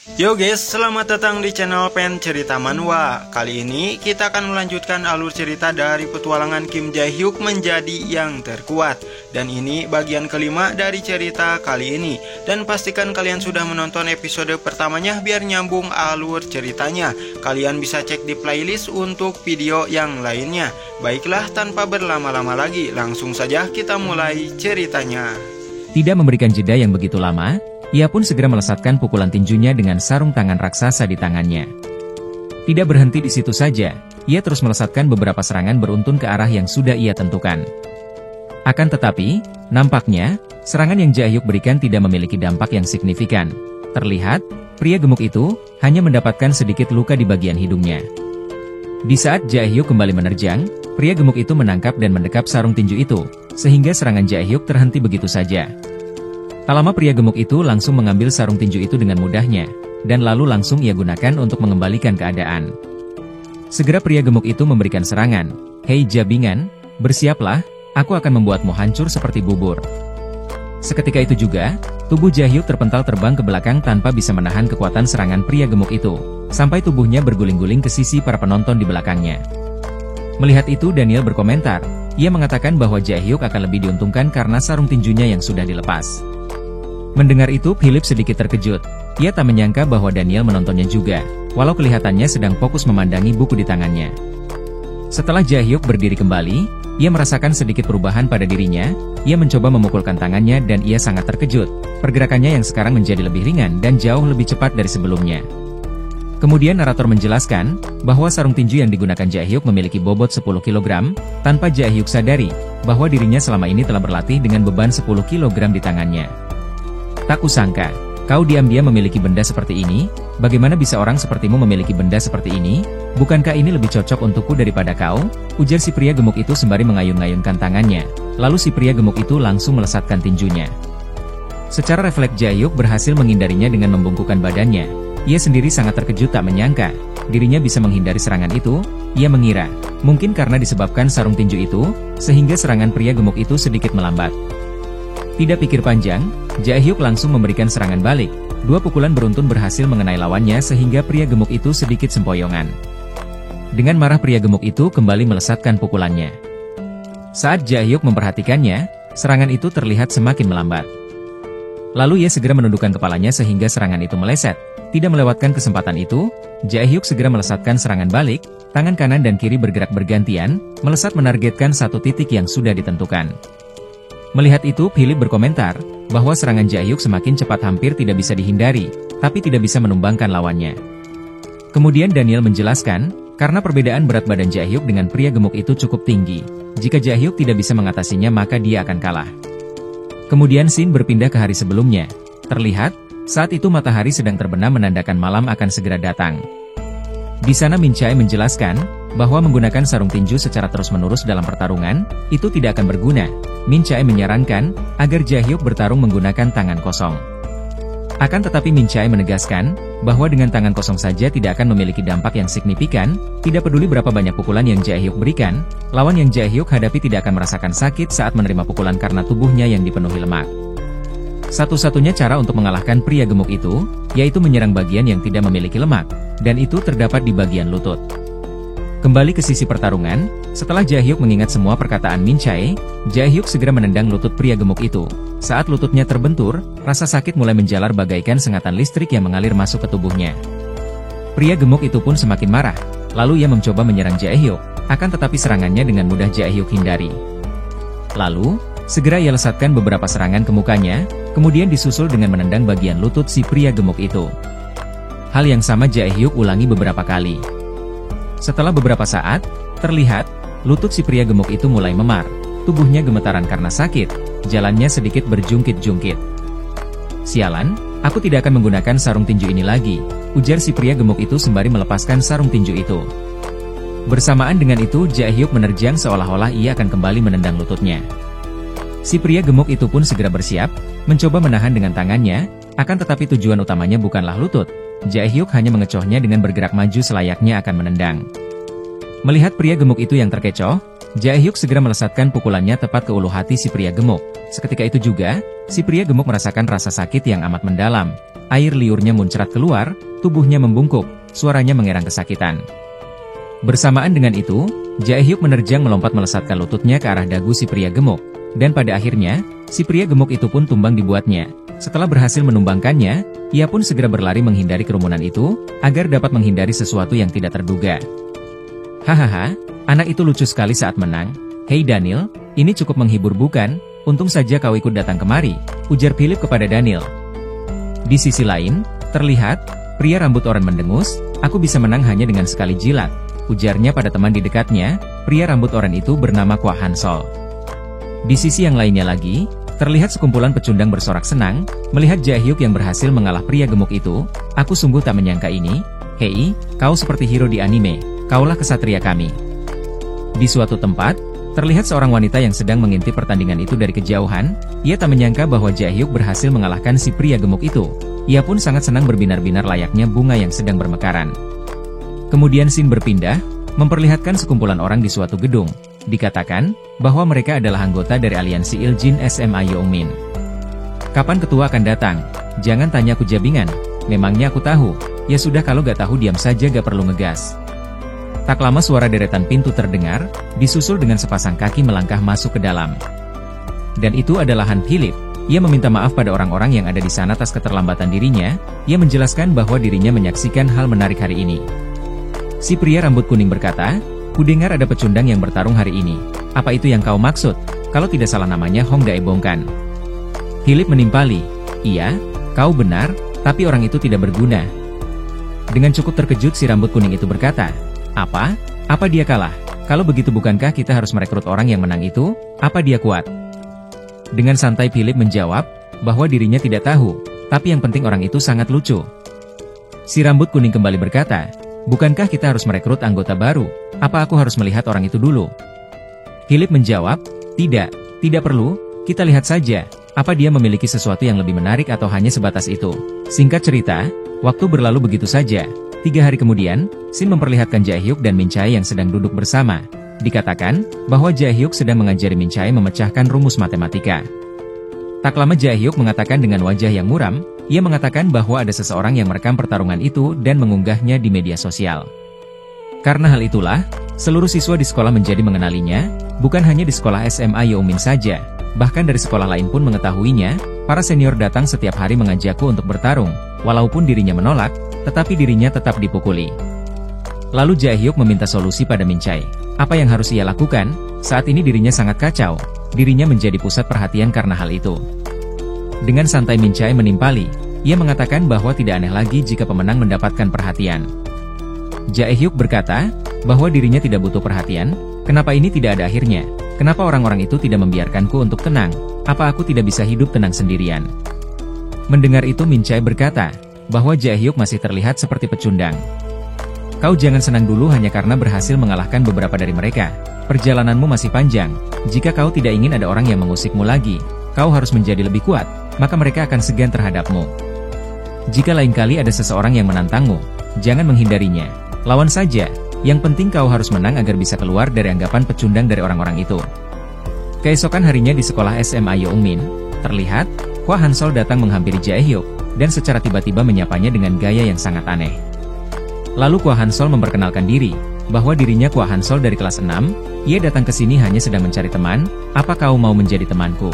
Yo guys, selamat datang di channel Pen Cerita Manhwa. Kali ini kita akan melanjutkan alur cerita dari petualangan Kim Jae-hyuk menjadi yang terkuat. Dan ini bagian kelima dari cerita kali ini. Dan pastikan kalian sudah menonton episode pertamanya biar nyambung alur ceritanya. Kalian bisa cek di playlist untuk video yang lainnya. Baiklah, tanpa berlama-lama lagi, langsung saja kita mulai ceritanya. Tidak memberikan jeda yang begitu lama, ia pun segera melesatkan pukulan tinjunya dengan sarung tangan raksasa di tangannya. Tidak berhenti di situ saja, ia terus melesatkan beberapa serangan beruntun ke arah yang sudah ia tentukan. Akan tetapi, nampaknya, serangan yang Jae-hyuk berikan tidak memiliki dampak yang signifikan. Terlihat, pria gemuk itu hanya mendapatkan sedikit luka di bagian hidungnya. Di saat Jae-hyuk kembali menerjang, pria gemuk itu menangkap dan mendekap sarung tinju itu, sehingga serangan Jae-hyuk terhenti begitu saja. Tak lama pria gemuk itu langsung mengambil sarung tinju itu dengan mudahnya, dan lalu langsung ia gunakan untuk mengembalikan keadaan. Segera pria gemuk itu memberikan serangan. "Hei Jabingan, bersiaplah, aku akan membuatmu hancur seperti bubur." Seketika itu juga, tubuh Jae-hyuk terpental terbang ke belakang tanpa bisa menahan kekuatan serangan pria gemuk itu, sampai tubuhnya berguling-guling ke sisi para penonton di belakangnya. Melihat itu Daniel berkomentar, ia mengatakan bahwa Jae-hyuk akan lebih diuntungkan karena sarung tinjunya yang sudah dilepas. Mendengar itu Philip sedikit terkejut, ia tak menyangka bahwa Daniel menontonnya juga, walau kelihatannya sedang fokus memandangi buku di tangannya. Setelah Jae-hyuk berdiri kembali, ia merasakan sedikit perubahan pada dirinya, ia mencoba memukulkan tangannya dan ia sangat terkejut, pergerakannya yang sekarang menjadi lebih ringan dan jauh lebih cepat dari sebelumnya. Kemudian narator menjelaskan, bahwa sarung tinju yang digunakan Jae-hyuk memiliki bobot 10 kg, tanpa Jae-hyuk sadari, bahwa dirinya selama ini telah berlatih dengan beban 10 kg di tangannya. "Tak kusangka, kau diam-diam memiliki benda seperti ini, bagaimana bisa orang sepertimu memiliki benda seperti ini? Bukankah ini lebih cocok untukku daripada kau?" ujar si pria gemuk itu sembari mengayun-ngayunkan tangannya, lalu si pria gemuk itu langsung melesatkan tinjunya. Secara refleks Jae-hyuk berhasil menghindarinya dengan membungkukkan badannya, ia sendiri sangat terkejut tak menyangka, dirinya bisa menghindari serangan itu, ia mengira, mungkin karena disebabkan sarung tinju itu, sehingga serangan pria gemuk itu sedikit melambat. Tidak pikir panjang, Jae-hyuk langsung memberikan serangan balik. Dua pukulan beruntun berhasil mengenai lawannya sehingga pria gemuk itu sedikit sempoyongan. Dengan marah pria gemuk itu kembali melesatkan pukulannya. Saat Jae-hyuk memperhatikannya, serangan itu terlihat semakin melambat. Lalu ia segera menundukkan kepalanya sehingga serangan itu meleset. Tidak melewatkan kesempatan itu, Jae-hyuk segera melesatkan serangan balik, tangan kanan dan kiri bergerak bergantian, melesat menargetkan satu titik yang sudah ditentukan. Melihat itu Philip berkomentar, bahwa serangan Jae-hyuk semakin cepat hampir tidak bisa dihindari, tapi tidak bisa menumbangkan lawannya. Kemudian Daniel menjelaskan, karena perbedaan berat badan Jae-hyuk dengan pria gemuk itu cukup tinggi, jika Jae-hyuk tidak bisa mengatasinya maka dia akan kalah. Kemudian scene berpindah ke hari sebelumnya. Terlihat, saat itu matahari sedang terbenam menandakan malam akan segera datang. Di sana Min Chae menjelaskan, bahwa menggunakan sarung tinju secara terus-menerus dalam pertarungan, itu tidak akan berguna. Min Chae menyarankan, agar Jae-hyuk bertarung menggunakan tangan kosong. Akan tetapi Min Chae menegaskan, bahwa dengan tangan kosong saja tidak akan memiliki dampak yang signifikan, tidak peduli berapa banyak pukulan yang Jae-hyuk berikan, lawan yang Jae-hyuk hadapi tidak akan merasakan sakit saat menerima pukulan karena tubuhnya yang dipenuhi lemak. Satu-satunya cara untuk mengalahkan pria gemuk itu, yaitu menyerang bagian yang tidak memiliki lemak, dan itu terdapat di bagian lutut. Kembali ke sisi pertarungan, setelah Jae-hyuk mengingat semua perkataan Min Chae, Jae-hyuk segera menendang lutut pria gemuk itu. Saat lututnya terbentur, rasa sakit mulai menjalar bagaikan sengatan listrik yang mengalir masuk ke tubuhnya. Pria gemuk itu pun semakin marah, lalu ia mencoba menyerang Jae-hyuk, akan tetapi serangannya dengan mudah Jae-hyuk hindari. Lalu, segera ia lesatkan beberapa serangan ke mukanya, kemudian disusul dengan menendang bagian lutut si pria gemuk itu. Hal yang sama Jae-hyuk ulangi beberapa kali. Setelah beberapa saat, terlihat, lutut si pria gemuk itu mulai memar, tubuhnya gemetaran karena sakit, jalannya sedikit berjungkit-jungkit. "Sialan, aku tidak akan menggunakan sarung tinju ini lagi," ujar si pria gemuk itu sembari melepaskan sarung tinju itu. Bersamaan dengan itu Jae-hyuk menerjang seolah-olah ia akan kembali menendang lututnya. Si pria gemuk itu pun segera bersiap, mencoba menahan dengan tangannya, akan tetapi tujuan utamanya bukanlah lutut. Jae-hyuk hanya mengecohnya dengan bergerak maju selayaknya akan menendang. Melihat pria gemuk itu yang terkecoh, Jae-hyuk segera melesatkan pukulannya tepat ke ulu hati si pria gemuk. Seketika itu juga, si pria gemuk merasakan rasa sakit yang amat mendalam. air liurnya muncrat keluar, tubuhnya membungkuk, suaranya mengerang kesakitan. Bersamaan dengan itu, Jae-hyuk menerjang melompat melesatkan lututnya ke arah dagu si pria gemuk, dan pada akhirnya, si pria gemuk itu pun tumbang dibuatnya. Setelah berhasil menumbangkannya, ia pun segera berlari menghindari kerumunan itu, agar dapat menghindari sesuatu yang tidak terduga. Hahaha, anak itu lucu sekali saat menang. Hei Daniel, ini cukup menghibur bukan? Untung saja kau ikut datang kemari, ujar Philip kepada Daniel. Di sisi lain, terlihat, pria rambut oranye mendengus, aku bisa menang hanya dengan sekali jilat, ujarnya pada teman di dekatnya, pria rambut oranye itu bernama Kwa Han-sol. Di sisi yang lainnya lagi, terlihat sekumpulan pecundang bersorak senang, melihat Jae-hyuk yang berhasil mengalah pria gemuk itu, aku sungguh tak menyangka ini, hei, kau seperti hero di anime, kaulah kesatria kami. Di suatu tempat, terlihat seorang wanita yang sedang mengintip pertandingan itu dari kejauhan, ia tak menyangka bahwa Jae-hyuk berhasil mengalahkan si pria gemuk itu, ia pun sangat senang berbinar-binar layaknya bunga yang sedang bermekaran. Kemudian scene berpindah, memperlihatkan sekumpulan orang di suatu gedung. Dikatakan bahwa mereka adalah anggota dari aliansi Iljin SMA Yeongmin. Kapan ketua akan datang? Jangan tanya aku jabingan, memangnya aku tahu. Ya sudah kalau gak tahu diam saja gak perlu ngegas. Tak lama suara deretan pintu terdengar, disusul dengan sepasang kaki melangkah masuk ke dalam. Dan itu adalah Han Philip. Ia meminta maaf pada orang-orang yang ada di sana atas keterlambatan dirinya. Ia menjelaskan bahwa dirinya menyaksikan hal menarik hari ini. Si pria rambut kuning berkata, "Kudengar ada pecundang yang bertarung hari ini. Apa itu yang kau maksud? Kalau tidak salah namanya Hong Daebongkan." Philip menimpali, "Iya, kau benar, tapi orang itu tidak berguna." Dengan cukup terkejut si rambut kuning itu berkata, "Apa? Apa dia kalah? Kalau begitu bukankah kita harus merekrut orang yang menang itu? Apa dia kuat?" Dengan santai Philip menjawab, bahwa dirinya tidak tahu, tapi yang penting orang itu sangat lucu. Si rambut kuning kembali berkata, "Bukankah kita harus merekrut anggota baru? Apa aku harus melihat orang itu dulu?" Philip menjawab, tidak perlu, kita lihat saja, apa dia memiliki sesuatu yang lebih menarik atau hanya sebatas itu." Singkat cerita, waktu berlalu begitu saja. 3 hari kemudian, scene memperlihatkan Jae-hyuk dan Min Chae yang sedang duduk bersama. Dikatakan bahwa Jae-hyuk sedang mengajari Min Chae memecahkan rumus matematika. Tak lama Jae-hyuk mengatakan dengan wajah yang muram, ia mengatakan bahwa ada seseorang yang merekam pertarungan itu dan mengunggahnya di media sosial. Karena hal itulah, seluruh siswa di sekolah menjadi mengenalinya, bukan hanya di sekolah SMA Yeongmin saja, bahkan dari sekolah lain pun mengetahuinya. Para senior datang setiap hari mengajakku untuk bertarung, walaupun dirinya menolak, tetapi dirinya tetap dipukuli. Lalu Jae-hyuk meminta solusi pada Min Chae. Apa yang harus ia lakukan? Saat ini dirinya sangat kacau, dirinya menjadi pusat perhatian karena hal itu. Dengan santai Min Chae menimpali, ia mengatakan bahwa tidak aneh lagi jika pemenang mendapatkan perhatian. Jae-hyuk berkata, bahwa dirinya tidak butuh perhatian, kenapa ini tidak ada akhirnya? Kenapa orang-orang itu tidak membiarkanku untuk tenang? Apa aku tidak bisa hidup tenang sendirian? Mendengar itu Min Chae berkata, bahwa Jae-hyuk masih terlihat seperti pecundang. Kau jangan senang dulu hanya karena berhasil mengalahkan beberapa dari mereka. Perjalananmu masih panjang. Jika kau tidak ingin ada orang yang mengusikmu lagi, kau harus menjadi lebih kuat, maka mereka akan segan terhadapmu. Jika lain kali ada seseorang yang menantangmu, jangan menghindarinya. Lawan saja. Yang penting kau harus menang agar bisa keluar dari anggapan pecundang dari orang-orang itu. Keesokan harinya di sekolah SMA Yeongmin, terlihat, Kwa Han-sol datang menghampiri Jae-hyuk, dan secara tiba-tiba menyapanya dengan gaya yang sangat aneh. Lalu Kwa Han-sol memperkenalkan diri, bahwa dirinya Kwa Han-sol dari kelas 6, ia datang ke sini hanya sedang mencari teman, apa kau mau menjadi temanku?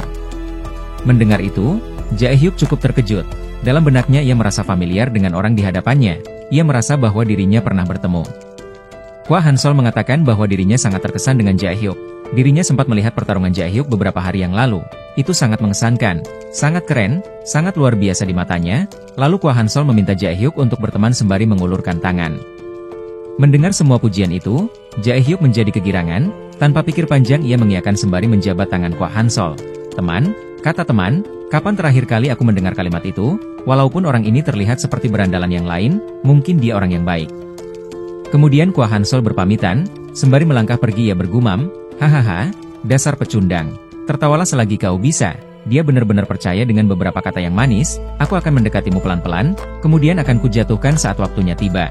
Mendengar itu, Jae-hyuk cukup terkejut, dalam benaknya ia merasa familiar dengan orang di hadapannya, ia merasa bahwa dirinya pernah bertemu. Kwa Han-sol mengatakan bahwa dirinya sangat terkesan dengan Jae-hyuk. Dirinya sempat melihat pertarungan Jae-hyuk beberapa hari yang lalu. Itu sangat mengesankan, sangat keren, sangat luar biasa di matanya. Lalu Kwa Han-sol meminta Jae-hyuk untuk berteman sembari mengulurkan tangan. Mendengar semua pujian itu, Jae-hyuk menjadi kegirangan. Tanpa pikir panjang ia mengiyakan sembari menjabat tangan Kwa Han-sol. "Teman," kata teman, "kapan terakhir kali aku mendengar kalimat itu? Walaupun orang ini terlihat seperti berandalan yang lain, mungkin dia orang yang baik." Kemudian Kwa Han-sol berpamitan, sembari melangkah pergi ia bergumam, "Hahaha, dasar pecundang. Tertawalah selagi kau bisa." Dia benar-benar percaya dengan beberapa kata yang manis, "Aku akan mendekatimu pelan-pelan, kemudian akan kujatuhkan saat waktunya tiba."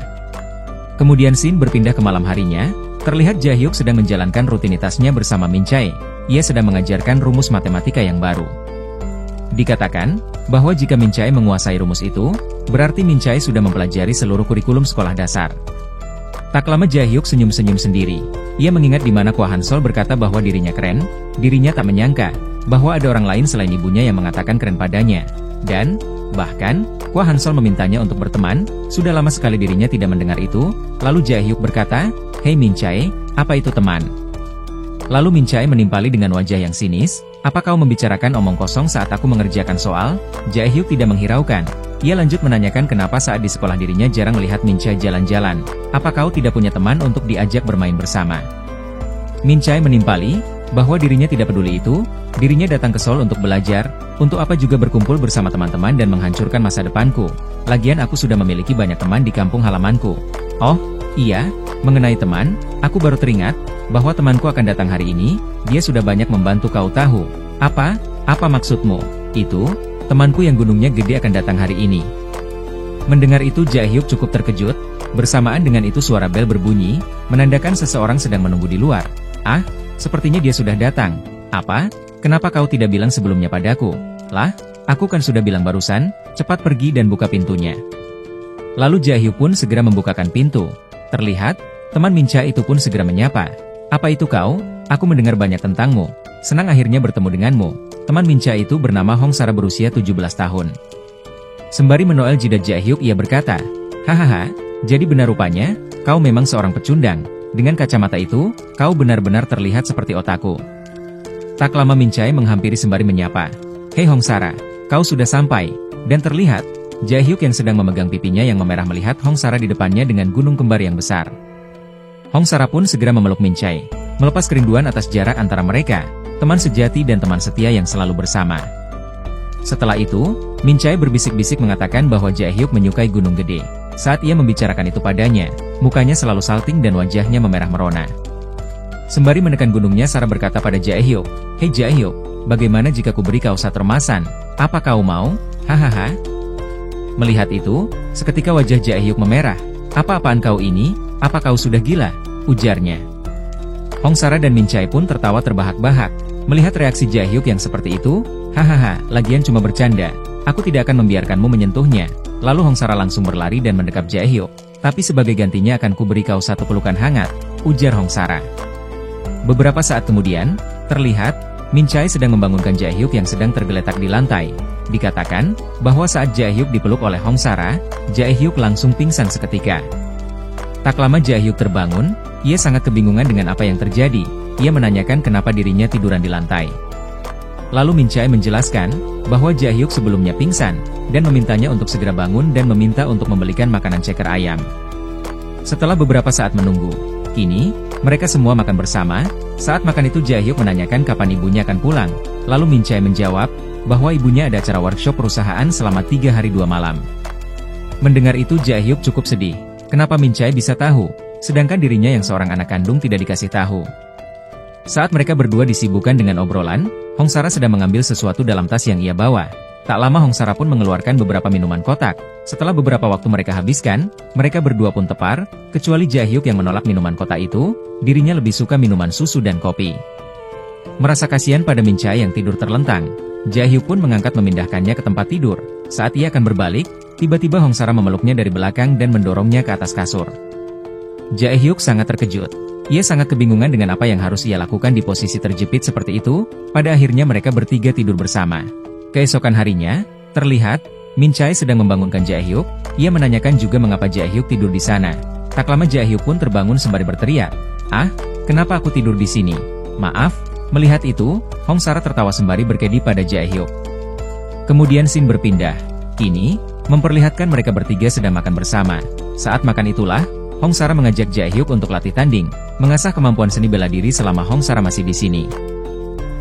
Kemudian scene berpindah ke malam harinya, terlihat Jae-hyuk sedang menjalankan rutinitasnya bersama Min Chae. Ia sedang mengajarkan rumus matematika yang baru. Dikatakan bahwa jika Min Chae menguasai rumus itu, berarti Min Chae sudah mempelajari seluruh kurikulum sekolah dasar. Tak lama Jae-hyuk senyum-senyum sendiri. Ia mengingat di mana Kwa Han-sol berkata bahwa dirinya keren, dirinya tak menyangka bahwa ada orang lain selain ibunya yang mengatakan keren padanya. Dan, bahkan, Kwa Han-sol memintanya untuk berteman, sudah lama sekali dirinya tidak mendengar itu. Lalu Jae-hyuk berkata, "Hei Min Chae, apa itu teman?" Lalu Min Chae menimpali dengan wajah yang sinis, "Apa kau membicarakan omong kosong saat aku mengerjakan soal?" Jae-hyuk tidak menghiraukan. Ia lanjut menanyakan kenapa saat di sekolah dirinya jarang melihat Min Chae jalan-jalan. "Apa kau tidak punya teman untuk diajak bermain bersama?" Min Chae menimpali bahwa dirinya tidak peduli itu, dirinya datang ke Seoul untuk belajar, untuk apa juga berkumpul bersama teman-teman dan menghancurkan masa depanku. Lagian aku sudah memiliki banyak teman di kampung halamanku. Oh, iya, mengenai teman, aku baru teringat bahwa temanku akan datang hari ini, dia sudah banyak membantu kau tahu. Apa? Apa maksudmu? Itu, temanku yang gunungnya gede akan datang hari ini. Mendengar itu Jae-hyuk cukup terkejut, bersamaan dengan itu suara bel berbunyi, menandakan seseorang sedang menunggu di luar. Ah, sepertinya dia sudah datang. Apa? Kenapa kau tidak bilang sebelumnya padaku? Lah, aku kan sudah bilang barusan, cepat pergi dan buka pintunya. Lalu Jae-hyuk pun segera membukakan pintu. Terlihat, teman Min Chae itu pun segera menyapa. Apa itu kau? Aku mendengar banyak tentangmu. Senang akhirnya bertemu denganmu. Teman Min Chae itu bernama Hong Sara berusia 17 tahun. Sembari menoel jidat Jae-hyuk ia berkata, "Hahaha, jadi benar rupanya, kau memang seorang pecundang. Dengan kacamata itu, kau benar-benar terlihat seperti otaku." Tak lama Min Chae menghampiri sembari menyapa, "Hei Hong Sara, kau sudah sampai." Dan terlihat, Jae-hyuk yang sedang memegang pipinya yang memerah melihat Hong Sara di depannya dengan gunung kembar yang besar. Hong Sara pun segera memeluk Min Chae, melepas kerinduan atas jarak antara mereka, teman sejati dan teman setia yang selalu bersama. Setelah itu, Min Chae berbisik-bisik mengatakan bahwa Jae-hyuk menyukai gunung gede. Saat ia membicarakan itu padanya, mukanya selalu salting dan wajahnya memerah merona. Sembari menekan gunungnya, Sara berkata pada Jae-hyuk, "Hei Jae-hyuk, bagaimana jika kuberi kau satu remasan? Apa kau mau? Hahaha." Melihat itu, seketika wajah Jae-hyuk memerah. "Apa-apaan kau ini? Apa kau sudah gila?" ujarnya. Hong Sara dan Min Chae pun tertawa terbahak-bahak. Melihat reaksi Jae-hyuk yang seperti itu, "Hahaha, lagian cuma bercanda. Aku tidak akan membiarkanmu menyentuhnya." Lalu Hong Sara langsung berlari dan mendekap Jae-hyuk. "Tapi sebagai gantinya akan kuberi kau satu pelukan hangat," ujar Hong Sara. Beberapa saat kemudian, terlihat, Min Chae sedang membangunkan Jae-hyuk yang sedang tergeletak di lantai. Dikatakan, bahwa saat Jae-hyuk dipeluk oleh Hong Sara, Jae-hyuk langsung pingsan seketika. Tak lama Jae-hyuk terbangun, ia sangat kebingungan dengan apa yang terjadi. Ia menanyakan kenapa dirinya tiduran di lantai. Lalu Min Chae menjelaskan, bahwa Jae-hyuk sebelumnya pingsan, dan memintanya untuk segera bangun dan meminta untuk membelikan makanan ceker ayam. Setelah beberapa saat menunggu, kini, mereka semua makan bersama. Saat makan itu Jae-hyuk menanyakan kapan ibunya akan pulang. Lalu Min Chae menjawab, bahwa ibunya ada acara workshop perusahaan selama 3 hari 2 malam. Mendengar itu Jae-hyuk cukup sedih. Kenapa Min Chae bisa tahu, sedangkan dirinya yang seorang anak kandung tidak dikasih tahu. Saat mereka berdua disibukkan dengan obrolan, Hong Sara sedang mengambil sesuatu dalam tas yang ia bawa. Tak lama Hong Sara pun mengeluarkan beberapa minuman kotak. Setelah beberapa waktu mereka habiskan, mereka berdua pun tepar, kecuali Jae-hyuk yang menolak minuman kotak itu, dirinya lebih suka minuman susu dan kopi. Merasa kasihan pada Min Chae yang tidur terlentang, Jae-hyuk pun mengangkat memindahkannya ke tempat tidur. Saat ia akan berbalik, tiba-tiba Hong Sara memeluknya dari belakang dan mendorongnya ke atas kasur. Jae-hyuk sangat terkejut. Ia sangat kebingungan dengan apa yang harus ia lakukan di posisi terjepit seperti itu. Pada akhirnya mereka bertiga tidur bersama. Keesokan harinya, terlihat, Min Chae sedang membangunkan Jae-hyuk. Ia menanyakan juga mengapa Jae-hyuk tidur di sana. Tak lama Jae-hyuk pun terbangun sembari berteriak, "Ah, kenapa aku tidur di sini? Maaf." Melihat itu, Hong Sara tertawa sembari berkedi pada Jae-hyuk. Kemudian scene berpindah. Kini, memperlihatkan mereka bertiga sedang makan bersama. Saat makan itulah, Hong Sara mengajak Jae-hyuk untuk latih tanding, mengasah kemampuan seni bela diri selama Hong Sara masih di sini.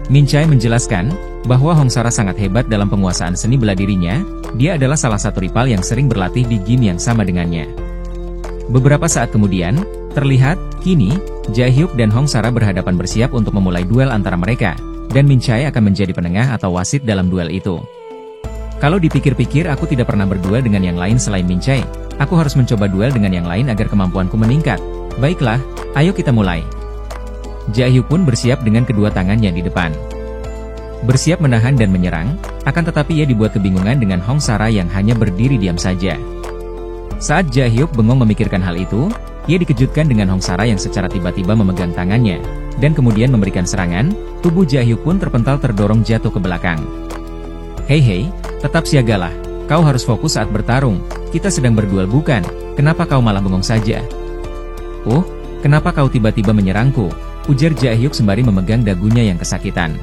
Min Chae menjelaskan, bahwa Hong Sara sangat hebat dalam penguasaan seni bela dirinya. Dia adalah salah satu rival yang sering berlatih di gym yang sama dengannya. Beberapa saat kemudian, terlihat, kini, Jae-hyuk dan Hong Sara berhadapan bersiap untuk memulai duel antara mereka, dan Min Chae akan menjadi penengah atau wasit dalam duel itu. Kalau dipikir-pikir aku tidak pernah berduel dengan yang lain selain Min Chae. Aku harus mencoba duel dengan yang lain agar kemampuanku meningkat. Baiklah, ayo kita mulai. Jae-hyuk pun bersiap dengan kedua tangannya di depan. bersiap menahan dan menyerang, akan tetapi ia dibuat kebingungan dengan Hong Sara yang hanya berdiri diam saja. Saat Jae-hyuk bengong memikirkan hal itu, ia dikejutkan dengan Hong Sara yang secara tiba-tiba memegang tangannya, dan kemudian memberikan serangan. Tubuh Jae-hyuk pun terpental terdorong jatuh ke belakang. Hei, tetap siagalah, kau harus fokus saat bertarung, kita sedang berduel bukan, kenapa kau malah bengong saja? Kenapa kau tiba-tiba menyerangku? Ujar Jae-hyuk sembari memegang dagunya yang kesakitan.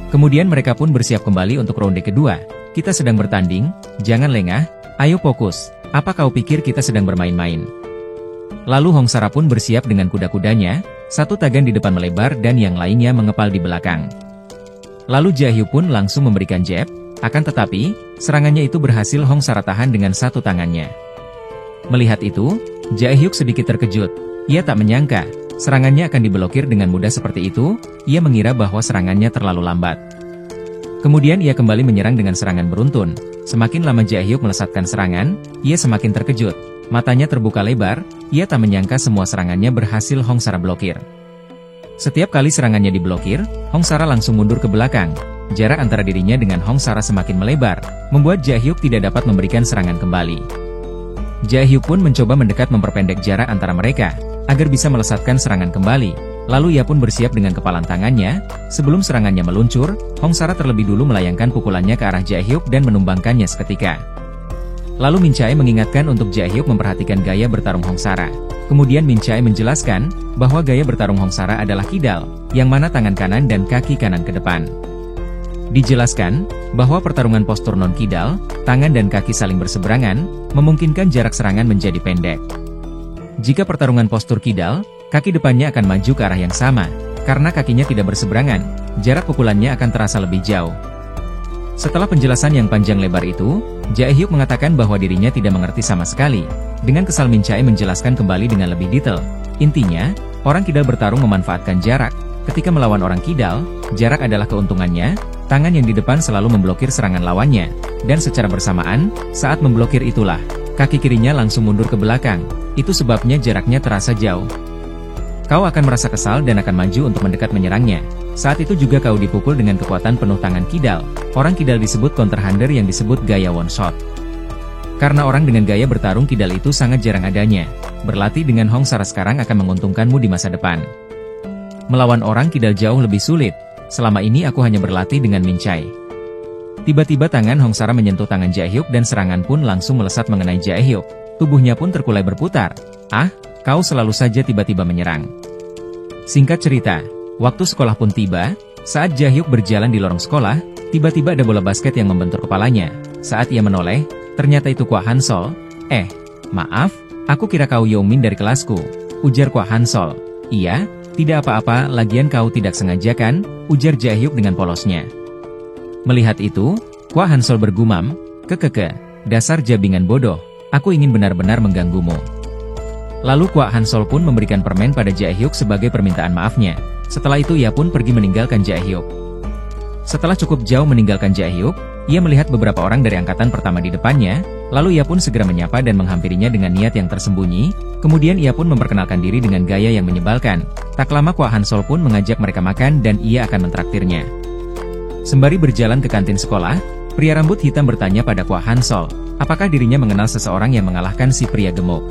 Kemudian mereka pun bersiap kembali untuk ronde kedua. Kita sedang bertanding, jangan lengah, ayo fokus, apa kau pikir kita sedang bermain-main? Lalu Hong Sara pun bersiap dengan kuda-kudanya, satu tangan di depan melebar dan yang lainnya mengepal di belakang. Lalu Jae-hyuk pun langsung memberikan jab, akan tetapi, serangannya itu berhasil Hong Sara tahan dengan satu tangannya. Melihat itu, Jae-hyuk sedikit terkejut, ia tak menyangka, serangannya akan diblokir dengan mudah seperti itu, ia mengira bahwa serangannya terlalu lambat. Kemudian ia kembali menyerang dengan serangan beruntun, semakin lama Jae-hyuk melesatkan serangan, ia semakin terkejut, matanya terbuka lebar, ia tak menyangka semua serangannya berhasil Hong Sara blokir. Setiap kali serangannya diblokir, Hong Sara langsung mundur ke belakang, jarak antara dirinya dengan Hong Sara semakin melebar, membuat Jae-hyuk tidak dapat memberikan serangan kembali. Jae-hyuk pun mencoba mendekat memperpendek jarak antara mereka, agar bisa melesatkan serangan kembali, lalu ia pun bersiap dengan kepalan tangannya. Sebelum serangannya meluncur, Hong Sara terlebih dulu melayangkan pukulannya ke arah Jae-hyuk dan menumbangkannya seketika. Lalu Min Chae mengingatkan untuk Jae-hyuk memperhatikan gaya bertarung Hong Sara. Kemudian Min Chae menjelaskan, bahwa gaya bertarung Hong Sara adalah kidal, yang mana tangan kanan dan kaki kanan ke depan. Dijelaskan, bahwa pertarungan postur non-kidal, tangan dan kaki saling berseberangan, memungkinkan jarak serangan menjadi pendek. Jika pertarungan postur kidal, kaki depannya akan maju ke arah yang sama, karena kakinya tidak berseberangan, jarak pukulannya akan terasa lebih jauh. Setelah penjelasan yang panjang lebar itu, Jae-hyuk mengatakan bahwa dirinya tidak mengerti sama sekali. Dengan kesal Min Chae menjelaskan kembali dengan lebih detail. Intinya, orang kidal bertarung memanfaatkan jarak. Ketika melawan orang kidal, jarak adalah keuntungannya, tangan yang di depan selalu memblokir serangan lawannya, dan secara bersamaan, saat memblokir itulah, kaki kirinya langsung mundur ke belakang. Itu sebabnya jaraknya terasa jauh. Kau akan merasa kesal dan akan maju untuk mendekat menyerangnya. Saat itu juga kau dipukul dengan kekuatan penuh tangan kidal. Orang kidal disebut counterhander yang disebut gaya one shot. Karena orang dengan gaya bertarung kidal itu sangat jarang adanya. Berlatih dengan Hong Sara sekarang akan menguntungkanmu di masa depan. Melawan orang kidal jauh lebih sulit. Selama ini aku hanya berlatih dengan Min Chae. Tiba-tiba tangan Hong Sara menyentuh tangan Jae-hyuk dan serangan pun langsung melesat mengenai Jae-hyuk. Tubuhnya pun terkulai berputar. Kau selalu saja tiba-tiba menyerang. Singkat cerita, waktu sekolah pun tiba. Saat Jae-hyuk berjalan di lorong sekolah, tiba-tiba ada bola basket yang membentur kepalanya. Saat ia menoleh, ternyata itu Kwa Han-sol. Maaf, aku kira kau Yeongmin dari kelasku, ujar Kwa Han-sol. Iya, tidak apa-apa, lagian kau tidak sengaja kan, ujar Jae-hyuk dengan polosnya. Melihat itu, Kwa Han-sol bergumam, dasar jabingan bodoh, aku ingin benar-benar mengganggumu. Lalu Kwa Han-sol pun memberikan permen pada Jae-hyuk sebagai permintaan maafnya. Setelah itu ia pun pergi meninggalkan Jae-hyuk. Setelah cukup jauh meninggalkan Jae-hyuk, ia melihat beberapa orang dari angkatan pertama di depannya, lalu ia pun segera menyapa dan menghampirinya dengan niat yang tersembunyi, kemudian ia pun memperkenalkan diri dengan gaya yang menyebalkan. Tak lama Kwa Han-sol pun mengajak mereka makan dan ia akan mentraktirnya. Sembari berjalan ke kantin sekolah, pria rambut hitam bertanya pada Kwa Han-sol, apakah dirinya mengenal seseorang yang mengalahkan si pria gemuk.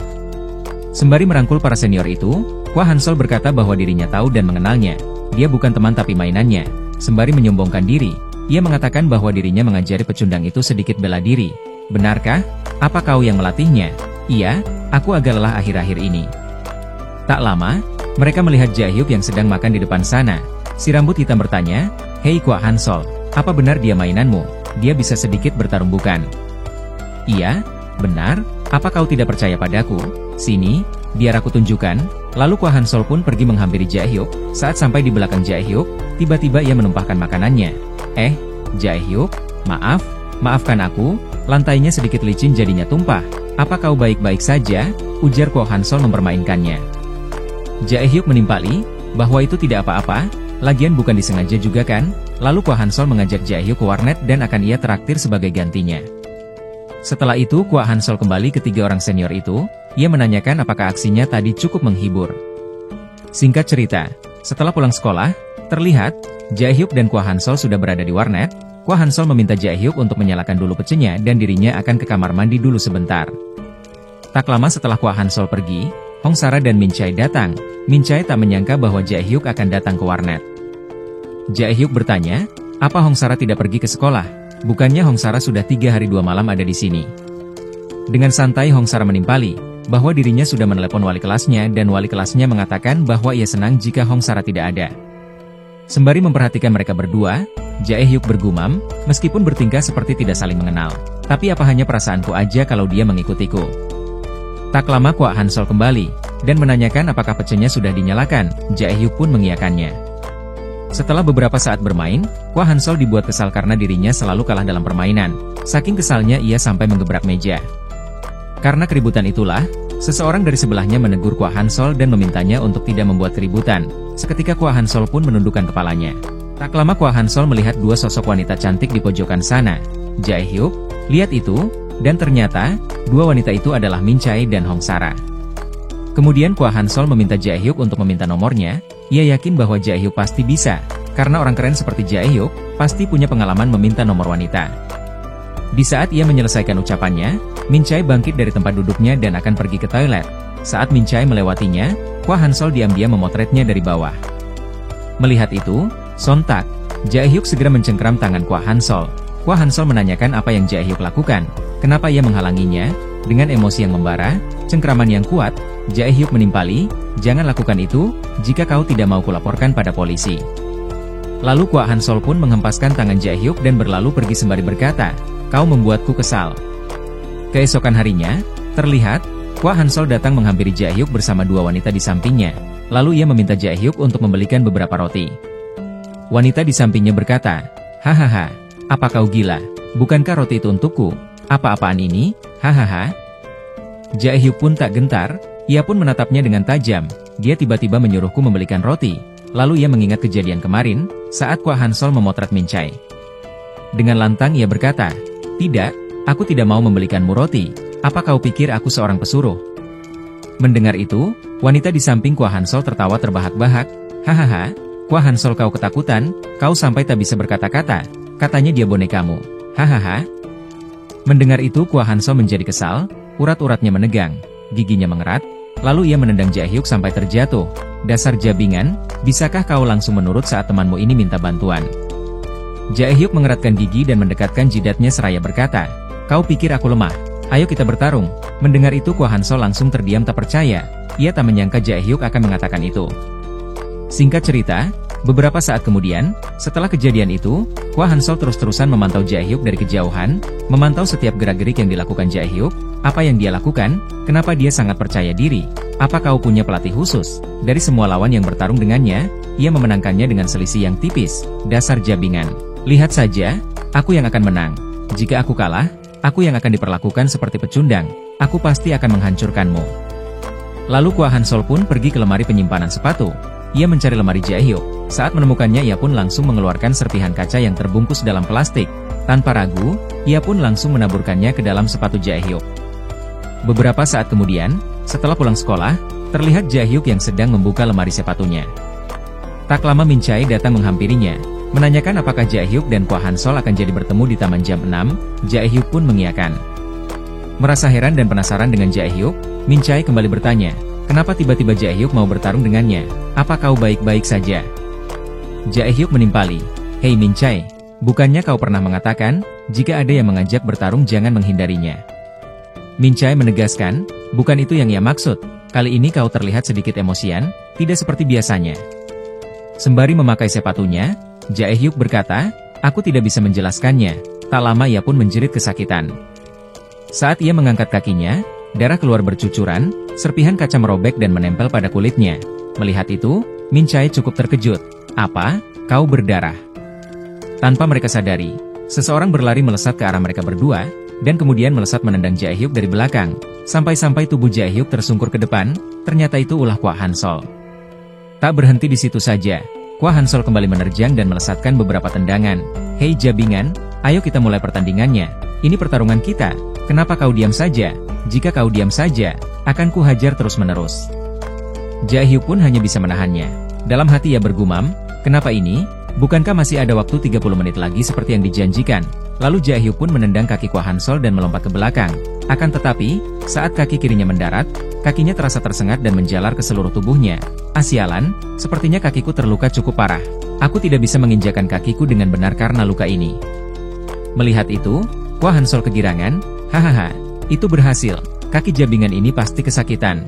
Sembari merangkul para senior itu, Kwa Han-sol berkata bahwa dirinya tahu dan mengenalnya. Dia bukan teman tapi mainannya. Sembari menyombongkan diri, ia mengatakan bahwa dirinya mengajari pecundang itu sedikit bela diri. Benarkah? Apa kau yang melatihnya? Iya, aku agak lelah akhir-akhir ini. Tak lama, mereka melihat Jae-hyuk yang sedang makan di depan sana. Si rambut hitam bertanya, Hei Kwa Han-sol, apa benar dia mainanmu? Dia bisa sedikit bertarung bukan? Iya, benar. Apa kau tidak percaya padaku? Sini, biar aku tunjukkan. Lalu Kwa Han-sol pun pergi menghampiri Jae-hyuk. Saat sampai di belakang Jae-hyuk, tiba-tiba ia menumpahkan makanannya. Jae-hyuk, maafkan aku, lantainya sedikit licin jadinya tumpah. Apa kau baik-baik saja? Ujar Kwa Han-sol mempermainkannya. Jae-hyuk menimpali, bahwa itu tidak apa-apa, lagian bukan disengaja juga kan? Lalu Kwa Han-sol mengajak Jae-hyuk ke warnet dan akan ia traktir sebagai gantinya. Setelah itu Kwa Han-sol kembali ke tiga orang senior itu, ia menanyakan apakah aksinya tadi cukup menghibur. Singkat cerita, setelah pulang sekolah, Terlihat, Jae-hyuk dan Kwa Han-sol sudah berada di warnet. Kwa Han-sol meminta Jae-hyuk untuk menyalakan dulu pecenya dan dirinya akan ke kamar mandi dulu sebentar. Tak lama setelah Kwa Han-sol pergi, Hong Sara dan Min Chae datang. Min Chae tak menyangka bahwa Jae-hyuk akan datang ke warnet. Jae-hyuk bertanya, apa Hong Sara tidak pergi ke sekolah? Bukannya Hong Sara sudah 3 hari 2 malam ada di sini. Dengan santai Hong Sara menimpali, bahwa dirinya sudah menelepon wali kelasnya dan wali kelasnya mengatakan bahwa ia senang jika Hong Sara tidak ada. Sembari memperhatikan mereka berdua, Jae-hyuk bergumam, meskipun bertingkah seperti tidak saling mengenal. Tapi apa hanya perasaanku aja kalau dia mengikutiku? Tak lama Kwa Han-sol kembali, dan menanyakan apakah pecenya sudah dinyalakan. Jae-hyuk pun mengiyakannya. Setelah beberapa saat bermain, Kwa Han-sol dibuat kesal karena dirinya selalu kalah dalam permainan. Saking kesalnya ia sampai menggebrak meja. Karena keributan itulah, seseorang dari sebelahnya menegur Kwa Han-sol dan memintanya untuk tidak membuat keributan. Seketika Kwa Han-sol pun menundukkan kepalanya. Tak lama Kwa Han-sol melihat 2 sosok wanita cantik di pojokan sana. Jae-hyuk, lihat itu, dan ternyata, 2 wanita itu adalah Min Chae dan Hong Sara. Kemudian Kwa Han-sol meminta Jae-hyuk untuk meminta nomornya. Ia yakin bahwa Jae-hyuk pasti bisa, karena orang keren seperti Jae-hyuk, pasti punya pengalaman meminta nomor wanita. Di saat ia menyelesaikan ucapannya, Min Chae bangkit dari tempat duduknya dan akan pergi ke toilet. Saat Min Chae melewatinya, Kwa Han-sol diam-diam memotretnya dari bawah. Melihat itu, sontak, Jae-hyuk segera mencengkram tangan Kwa Han-sol. Kwa Han-sol menanyakan apa yang Jae-hyuk lakukan, kenapa ia menghalanginya. Dengan emosi yang membara, cengkraman yang kuat, Jae-hyuk menimpali, jangan lakukan itu, jika kau tidak mau kulaporkan pada polisi. Lalu Kwa Han-sol pun menghempaskan tangan Jae-hyuk dan berlalu pergi sembari berkata, kau membuatku kesal. Keesokan harinya, terlihat, Kwa Han-sol datang menghampiri Jae-hyuk bersama 2 wanita di sampingnya. Lalu ia meminta Jae-hyuk untuk membelikan beberapa roti. Wanita di sampingnya berkata, hahaha, apa kau gila? Bukankah roti itu untukku? Apa-apaan ini? Hahaha. Jae-hyuk pun tak gentar, ia pun menatapnya dengan tajam. Dia tiba-tiba menyuruhku membelikan roti. Lalu ia mengingat kejadian kemarin, saat Kwa Han-sol memotret Min Chae. Dengan lantang ia berkata, tidak, aku tidak mau membelikanmu roti. Apa kau pikir aku seorang pesuruh? Mendengar itu, wanita di samping Kwa Han-sol tertawa terbahak-bahak. Hahaha, Kwa Han-sol kau ketakutan, kau sampai tak bisa berkata-kata. Katanya dia bonekamu. Hahaha. Mendengar itu Kwa Han-sol menjadi kesal, urat-uratnya menegang, giginya mengerat, lalu ia menendang Jae-hyuk sampai terjatuh. Dasar jabingan, bisakah kau langsung menurut saat temanmu ini minta bantuan? Jae-hyuk mengeratkan gigi dan mendekatkan jidatnya seraya berkata, kau pikir aku lemah? Ayo kita bertarung. Mendengar itu Kwa Han-sol langsung terdiam tak percaya, ia tak menyangka Jae-hyuk akan mengatakan itu. Singkat cerita, beberapa saat kemudian, setelah kejadian itu, Kwa Han-sol terus-terusan memantau Jae-hyuk dari kejauhan, memantau setiap gerak-gerik yang dilakukan Jae-hyuk, apa yang dia lakukan, kenapa dia sangat percaya diri, apa kau punya pelatih khusus, dari semua lawan yang bertarung dengannya, ia memenangkannya dengan selisih yang tipis, dasar jabingan. Lihat saja, aku yang akan menang. Jika aku kalah, aku yang akan diperlakukan seperti pecundang, aku pasti akan menghancurkanmu. Lalu Kwa Han-sol pun pergi ke lemari penyimpanan sepatu. Ia mencari lemari Jae-hyuk. Saat menemukannya ia pun langsung mengeluarkan serpihan kaca yang terbungkus dalam plastik. Tanpa ragu, ia pun langsung menaburkannya ke dalam sepatu Jae-hyuk. Beberapa saat kemudian, setelah pulang sekolah, terlihat Jae-hyuk yang sedang membuka lemari sepatunya. Tak lama Min Chae datang menghampirinya, menanyakan apakah Jae-hyuk dan Kwa Han-sol akan jadi bertemu di taman jam 6, Jae-hyuk pun mengiyakan. Merasa heran dan penasaran dengan Jae-hyuk, Min Chae kembali bertanya, kenapa tiba-tiba Jae-hyuk mau bertarung dengannya? Apa kau baik-baik saja? Jae-hyuk menimpali, hei Min Chae, bukannya kau pernah mengatakan, jika ada yang mengajak bertarung jangan menghindarinya? Min Chae menegaskan, bukan itu yang ia maksud, kali ini kau terlihat sedikit emosian, tidak seperti biasanya. Sembari memakai sepatunya, Jae-hyuk berkata, aku tidak bisa menjelaskannya, tak lama ia pun menjerit kesakitan. Saat ia mengangkat kakinya, darah keluar bercucuran, serpihan kaca merobek dan menempel pada kulitnya. Melihat itu, Min Chae cukup terkejut. Apa? Kau berdarah? Tanpa mereka sadari, seseorang berlari melesat ke arah mereka berdua, dan kemudian melesat menendang Jae-hyuk dari belakang, sampai-sampai tubuh Jae-hyuk tersungkur ke depan, ternyata itu ulah Kwa Han-sol. Tak berhenti di situ saja, Kwa Han-sol kembali menerjang dan melesatkan beberapa tendangan. Hei jabingan, ayo kita mulai pertandingannya, ini pertarungan kita, kenapa kau diam saja? Jika kau diam saja, akan kuhajar terus-menerus. Jae-hyuk pun hanya bisa menahannya. Dalam hati ia bergumam, Kenapa ini? Bukankah masih ada waktu 30 menit lagi seperti yang dijanjikan? Lalu Jaehyuk pun menendang kaki Kwa Hansol dan melompat ke belakang. Akan tetapi, saat kaki kirinya mendarat, kakinya terasa tersengat dan menjalar ke seluruh tubuhnya. Sialan, sepertinya kakiku terluka cukup parah. Aku tidak bisa menginjakan kakiku dengan benar karena luka ini. Melihat itu, Kwa Hansol kegirangan, hahaha, itu berhasil, kaki jabingan ini pasti kesakitan.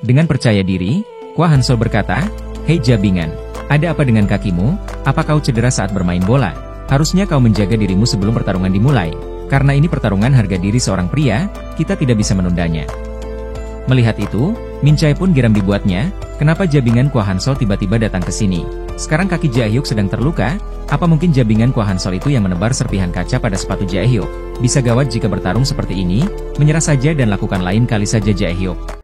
Dengan percaya diri, Kwa Hansol berkata, "Hei jabingan, ada apa dengan kakimu? Apa kau cedera saat bermain bola? Harusnya kau menjaga dirimu sebelum pertarungan dimulai. Karena ini pertarungan harga diri seorang pria, kita tidak bisa menundanya." Melihat itu, Min Chae pun geram dibuatnya, kenapa jabingan Kwa Hansol tiba-tiba datang ke sini? Sekarang kaki Jaehyuk sedang terluka, apa mungkin jabingan Kwa Hansol itu yang menebar serpihan kaca pada sepatu Jaehyuk? Bisa gawat jika bertarung seperti ini, menyerah saja dan lakukan lain kali saja Jaehyuk.